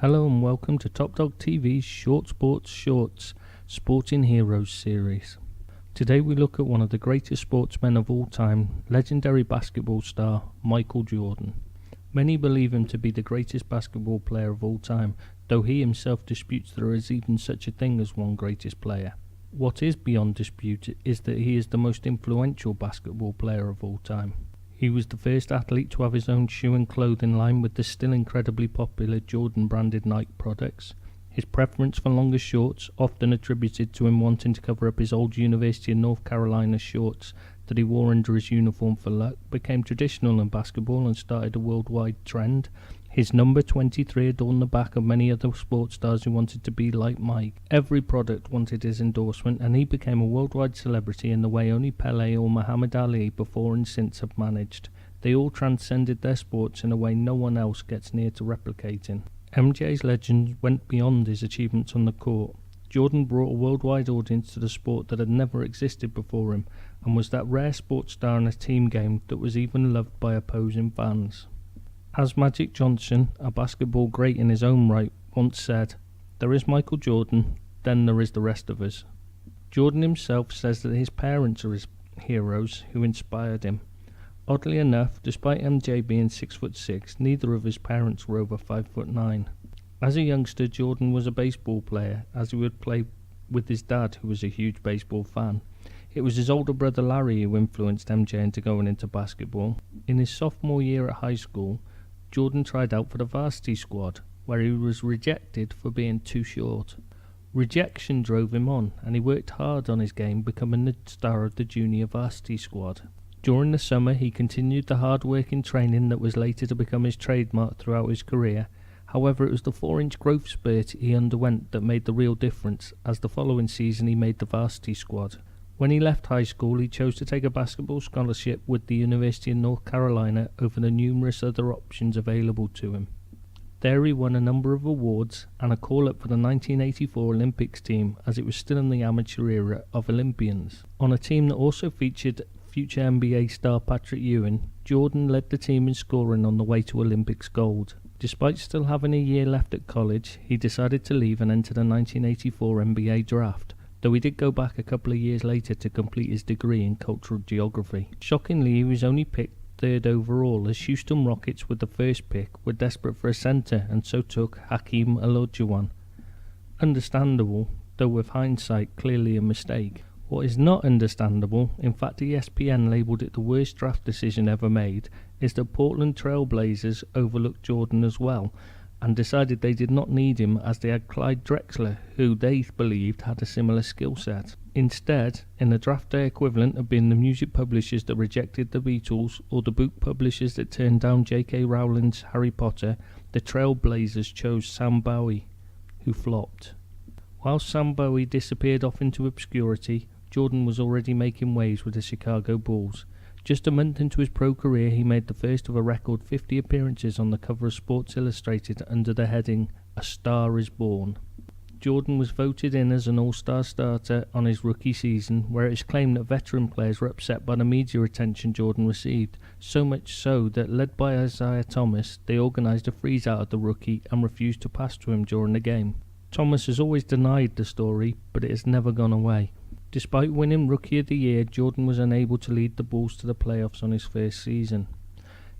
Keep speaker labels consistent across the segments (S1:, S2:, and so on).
S1: Hello and welcome to Top Dog TV's Short Sports Shorts Sporting Heroes series. Today we look at one of the greatest sportsmen of all time, legendary basketball star Michael Jordan. Many believe him to be the greatest basketball player of all time, though he himself disputes there is even such a thing as one greatest player. What is beyond dispute is that he is the most influential basketball player of all time. He was the first athlete to have his own shoe and clothing line with the still incredibly popular Jordan-branded Nike products. His preference for longer shorts, often attributed to him wanting to cover up his old University of North Carolina shorts that he wore under his uniform for luck, became traditional in basketball and started a worldwide trend. His number 23 adorned the back of many other sports stars who wanted to be like Mike. Every product wanted his endorsement, and he became a worldwide celebrity in the way only Pelé or Muhammad Ali before and since have managed. They all transcended their sports in a way no one else gets near to replicating. MJ's legend went beyond his achievements on the court. Jordan brought a worldwide audience to the sport that had never existed before him, and was that rare sports star in a team game that was even loved by opposing fans. As Magic Johnson, a basketball great in his own right, once said, "There is Michael Jordan, then there is the rest of us." Jordan himself says that his parents are his heroes who inspired him. Oddly enough, despite MJ being 6'6", neither of his parents were over 5'9". As a youngster, Jordan was a baseball player, as he would play with his dad, who was a huge baseball fan. It was his older brother Larry who influenced MJ into going into basketball. In his sophomore year at high school, Jordan tried out for the varsity squad, where he was rejected for being too short. Rejection drove him on, and he worked hard on his game, becoming the star of the junior varsity squad. During the summer, he continued the hard-working training that was later to become his trademark throughout his career. However, it was the 4-inch growth spurt he underwent that made the real difference, as the following season he made the varsity squad. When he left high school, he chose to take a basketball scholarship with the University of North Carolina over the numerous other options available to him. There he won a number of awards and a call-up for the 1984 Olympics team, as it was still in the amateur era of Olympians. On a team that also featured future NBA star Patrick Ewing, Jordan led the team in scoring on the way to Olympics gold. Despite still having a year left at college, he decided to leave and enter the 1984 NBA draft, though he did go back a couple of years later to complete his degree in cultural geography. Shockingly, he was only picked third overall, as Houston Rockets, with the first pick, were desperate for a centre and so took Hakeem Olajuwon. Understandable, though with hindsight clearly a mistake. What is not understandable, in fact ESPN labelled it the worst draft decision ever made, is that Portland Trail Blazers overlooked Jordan as well, and decided they did not need him as they had Clyde Drexler, who they believed had a similar skill set. Instead, in the draft day equivalent of being the music publishers that rejected the Beatles or the book publishers that turned down J.K. Rowling's Harry Potter, the Trailblazers chose Sam Bowie, who flopped. While Sam Bowie disappeared off into obscurity, Jordan was already making waves with the Chicago Bulls. Just a month into his pro career, he made the first of a record 50 appearances on the cover of Sports Illustrated under the heading "A Star is Born." Jordan was voted in as an all-star starter on his rookie season, where it is claimed that veteran players were upset by the media attention Jordan received, so much so that, led by Isaiah Thomas, they organised a freeze-out of the rookie and refused to pass to him during the game. Thomas has always denied the story, but it has never gone away. Despite winning Rookie of the Year, Jordan was unable to lead the Bulls to the playoffs on his first season.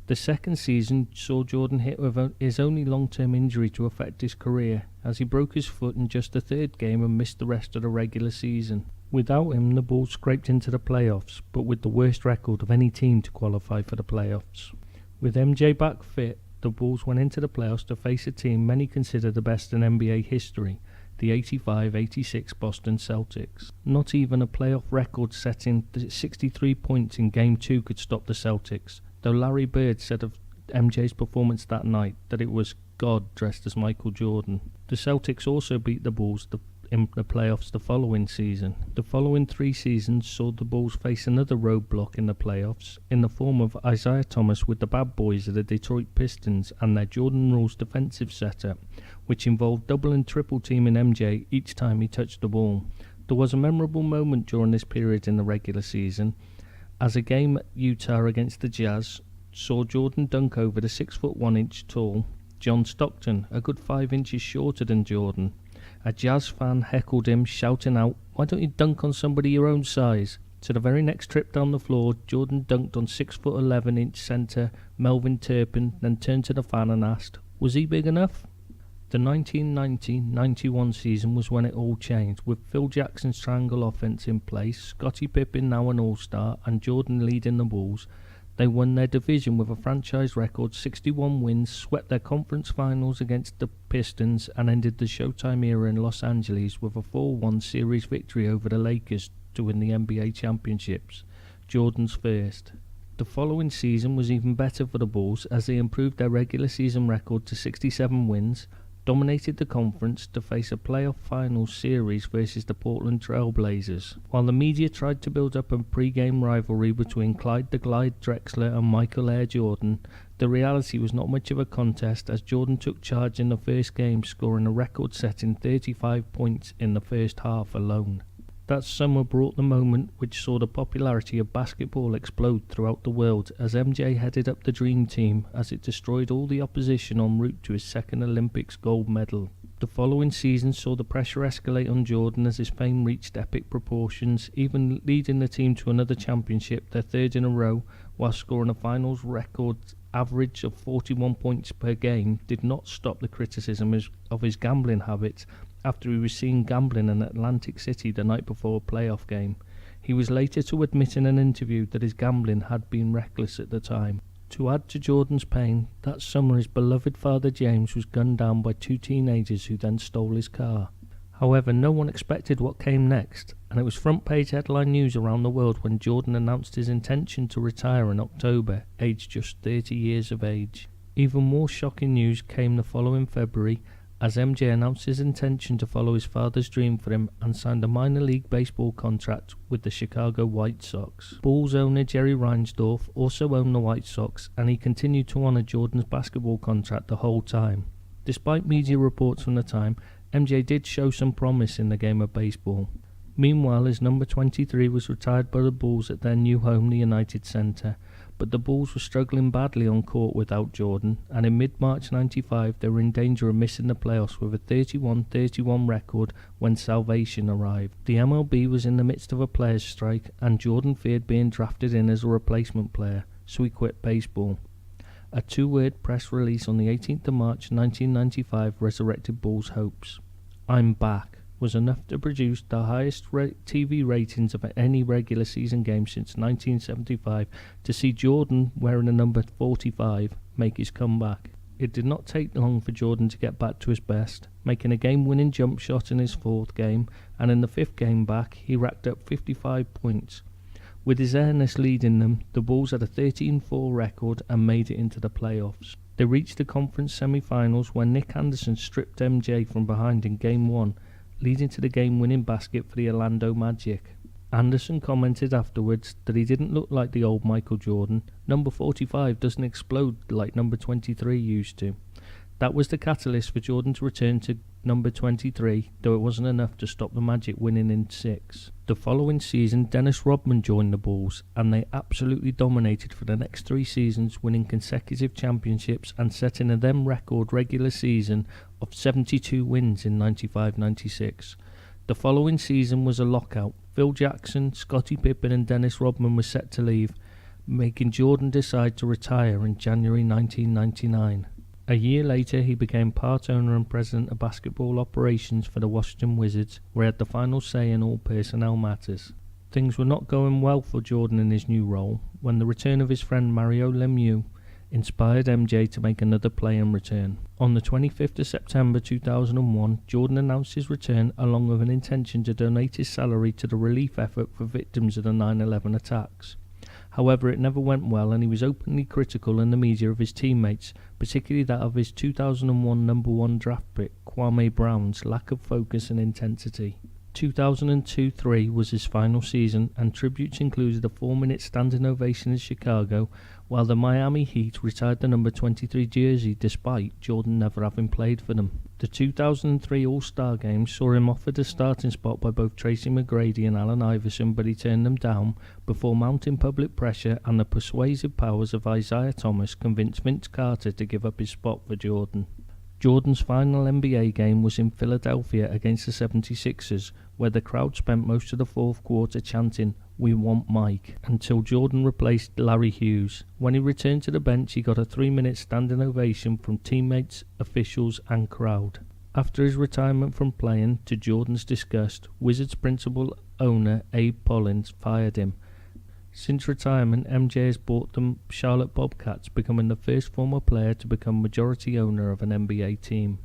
S1: The second season saw Jordan hit with his only long-term injury to affect his career, as he broke his foot in just the third game and missed the rest of the regular season. Without him, the Bulls scraped into the playoffs, but with the worst record of any team to qualify for the playoffs. With MJ back fit, the Bulls went into the playoffs to face a team many consider the best in NBA history, the 85-86 Boston Celtics. Not even a playoff record setting 63 points in Game 2 could stop the Celtics, though Larry Bird said of MJ's performance that night that it was God dressed as Michael Jordan. The Celtics also beat the Bulls in the playoffs the following season. The following 3 seasons saw the Bulls face another roadblock in the playoffs in the form of Isaiah Thomas with the bad boys of the Detroit Pistons and their Jordan Rules defensive setup, which involved double and triple teaming MJ each time he touched the ball. There was a memorable moment during this period in the regular season, as a game at Utah against the Jazz saw Jordan dunk over the 6'1" tall John Stockton, a good 5 inches shorter than Jordan. A Jazz fan heckled him, shouting out, "Why don't you dunk on somebody your own size?" So the very next trip down the floor, Jordan dunked on 6'11" centre Melvin Turpin, then turned to the fan and asked, "Was he big enough?" The 1990-91 season was when it all changed, with Phil Jackson's triangle offense in place, Scottie Pippen now an all-star, and Jordan leading the Bulls. They won their division with a franchise record 61 wins, swept their conference finals against the Pistons, and ended the Showtime era in Los Angeles with a 4-1 series victory over the Lakers to win the NBA championships, Jordan's first. The following season was even better for the Bulls as they improved their regular season record to 67 wins, dominated the conference to face a playoff finals series versus the Portland Trail Blazers. While the media tried to build up a pre-game rivalry between Clyde the Glide Drexler and Michael Air Jordan, the reality was not much of a contest as Jordan took charge in the first game, scoring a record-setting 35 points in the first half alone. That summer brought the moment which saw the popularity of basketball explode throughout the world as MJ headed up the Dream Team as it destroyed all the opposition en route to his second Olympics gold medal. The following season saw the pressure escalate on Jordan as his fame reached epic proportions, even leading the team to another championship, their third in a row, while scoring a finals record average of 41 points per game did not stop the criticism of his gambling habits after he was seen gambling in Atlantic City the night before a playoff game. He was later to admit in an interview that his gambling had been reckless at the time. To add to Jordan's pain, that summer his beloved father James was gunned down by 2 teenagers who then stole his car. However, no one expected what came next, and it was front-page headline news around the world when Jordan announced his intention to retire in October, aged just 30 years of age. Even more shocking news came the following February, as MJ announced his intention to follow his father's dream for him and signed a minor league baseball contract with the Chicago White Sox. Bulls owner Jerry Reinsdorf also owned the White Sox, and he continued to honor Jordan's basketball contract the whole time. Despite media reports from the time, MJ did show some promise in the game of baseball. Meanwhile, his number 23 was retired by the Bulls at their new home, the United Center, but the Bulls were struggling badly on court without Jordan, and in mid-March 95 they were in danger of missing the playoffs with a 31-31 record when salvation arrived. The MLB was in the midst of a players' strike, and Jordan feared being drafted in as a replacement player, so he quit baseball. A 2-word press release on the 18th of March 1995 resurrected Bulls' hopes. "I'm back" was enough to produce the highest TV ratings of any regular season game since 1975 to see Jordan, wearing the number 45, make his comeback. It did not take long for Jordan to get back to his best, making a game-winning jump shot in his 4th game, and in the 5th game back he racked up 55 points. With his airness leading them, the Bulls had a 13-4 record and made it into the playoffs. They reached the conference semi-finals when Nick Anderson stripped MJ from behind in Game 1, leading to the game-winning basket for the Orlando Magic. Anderson commented afterwards that he didn't look like the old Michael Jordan. Number 45 doesn't explode like number 23 used to. That was the catalyst for Jordan to return to number 23, though it wasn't enough to stop the Magic winning in 6. The following season, Dennis Rodman joined the Bulls, and they absolutely dominated for the next 3 seasons, winning consecutive championships and setting a then record regular season of 72 wins in 95-96. The following season was a lockout. Phil Jackson, Scottie Pippen and Dennis Rodman were set to leave, making Jordan decide to retire in January 1999. A year later, he became part owner and president of basketball operations for the Washington Wizards, where he had the final say in all personnel matters. Things were not going well for Jordan in his new role, when the return of his friend Mario Lemieux inspired MJ to make another play-in return. On the 25th of September 2001, Jordan announced his return along with an intention to donate his salary to the relief effort for victims of the 9/11 attacks. However, it never went well, and he was openly critical in the media of his teammates, particularly that of his 2001 number 1 draft pick, Kwame Brown's lack of focus and intensity. 2002-03 was his final season, and tributes included a 4-minute standing ovation in Chicago, while the Miami Heat retired the number 23 jersey despite Jordan never having played for them. The 2003 All-Star Game saw him offered a starting spot by both Tracy McGrady and Allen Iverson, but he turned them down before mounting public pressure, and the persuasive powers of Isaiah Thomas convinced Vince Carter to give up his spot for Jordan. Jordan's final NBA game was in Philadelphia against the 76ers, where the crowd spent most of the fourth quarter chanting, "We want Mike," until Jordan replaced Larry Hughes. When he returned to the bench, he got a 3-minute standing ovation from teammates, officials and crowd. After his retirement from playing, to Jordan's disgust, Wizards principal owner Abe Pollins fired him. Since retirement, MJ has bought the Charlotte Bobcats, becoming the first former player to become majority owner of an NBA team.